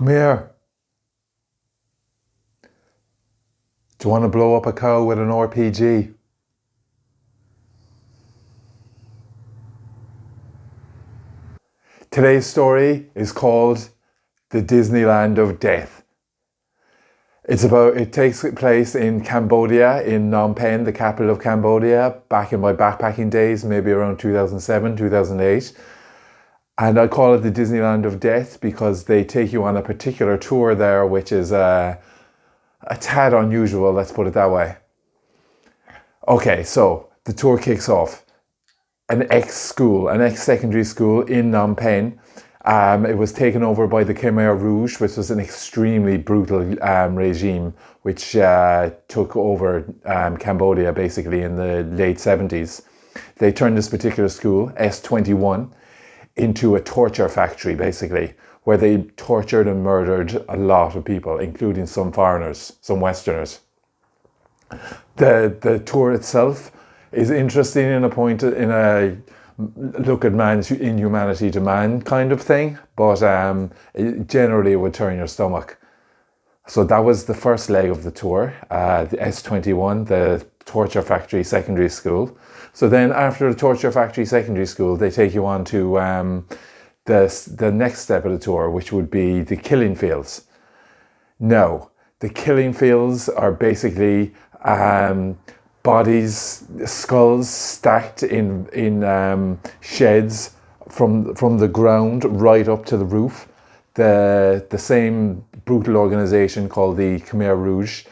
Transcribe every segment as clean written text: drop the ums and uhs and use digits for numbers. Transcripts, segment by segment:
Come here. Do you want to blow up a cow with an RPG? Today's story is called The Disneyland of Death. It takes place in Cambodia, in Phnom Penh, the capital of Cambodia, back in my backpacking days, maybe around 2007, 2008. And I call it the Disneyland of Death because they take you on a particular tour there, which is a tad unusual, let's put it that way. Okay, so the tour kicks off. An ex-secondary school in Phnom Penh. It was taken over by the Khmer Rouge, which was an extremely brutal regime, which took over Cambodia basically in the late 70s. They turned this particular school, S21, into a torture factory basically, where they tortured and murdered a lot of people, including some foreigners, some Westerners. The tour itself is interesting in a look at man's inhumanity to man kind of thing, but generally it would turn your stomach. So that was the first leg of the tour, the S21, the Torture Factory Secondary School. So then after the Torture Factory Secondary School, they take you on to the next step of the tour, which would be the killing fields. Now, the killing fields are basically bodies, skulls stacked in sheds from the ground right up to the roof. The same brutal organization called the Khmer Rouge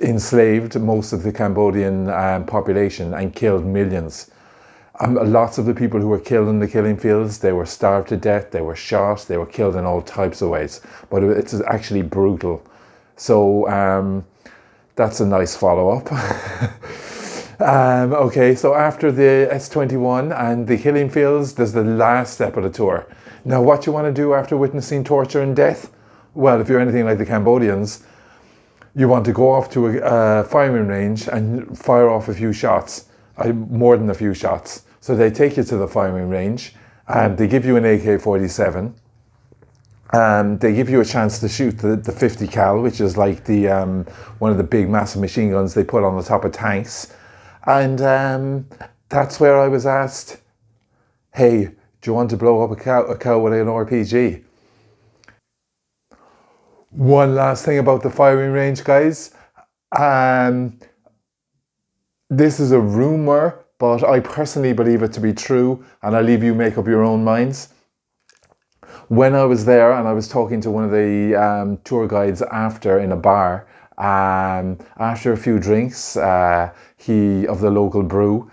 enslaved most of the Cambodian population and killed millions. Lots of the people who were killed in the killing fields, they were starved to death, they were shot, they were killed in all types of ways. But it's actually brutal. So that's a nice follow-up. Okay, so after the S21 and the killing fields, there's the last step of the tour. Now, what you want to do after witnessing torture and death? Well, if you're anything like the Cambodians, you want to go off to a firing range and fire off a few shots, more than a few shots. So they take you to the firing range and they give you an AK-47. They give you a chance to shoot the 50 cal, which is like the one of the big massive machine guns they put on the top of tanks. And that's where I was asked, hey, do you want to blow up a cow with an RPG? One last thing about the firing range, guys. This is a rumor, but I personally believe it to be true, and I'll leave you make up your own minds. When I was there and I was talking to one of the tour guides after in a bar, after a few drinks, of the local brew,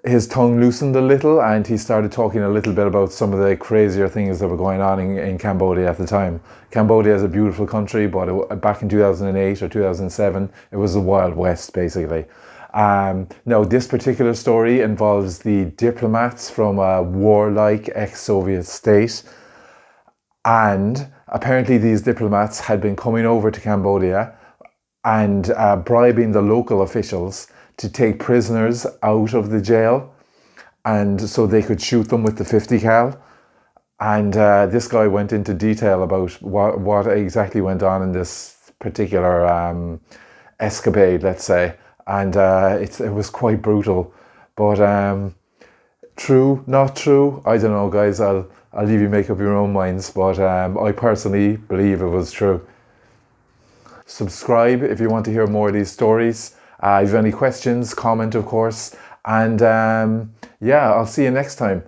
his tongue loosened a little and he started talking a little bit about some of the crazier things that were going on in Cambodia at the time. Cambodia is a beautiful country, but back in 2008 or 2007, it was the Wild West basically. Now, this particular story involves the diplomats from a warlike ex-Soviet state, and apparently these diplomats had been coming over to Cambodia and bribing the local officials to take prisoners out of the jail, and so they could shoot them with the 50 cal. And this guy went into detail about what exactly went on in this particular escapade, let's say. And it was quite brutal, but true, not true, I don't know, guys. I'll leave you make up your own minds, but I personally believe it was true. Subscribe if you want to hear more of these stories. If you have any questions, comment, of course. And yeah, I'll see you next time.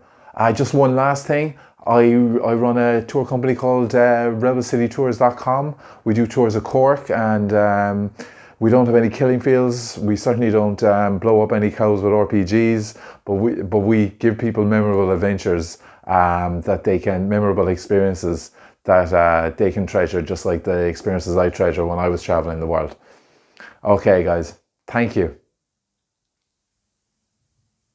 Just one last thing. I run a tour company called rebelcitytours.com. We do tours of Cork, and we don't have any killing fields. We certainly don't blow up any cows with RPGs, but we give people memorable adventures, memorable experiences that they can treasure, just like the experiences I treasure when I was traveling the world. Okay, guys, thank you.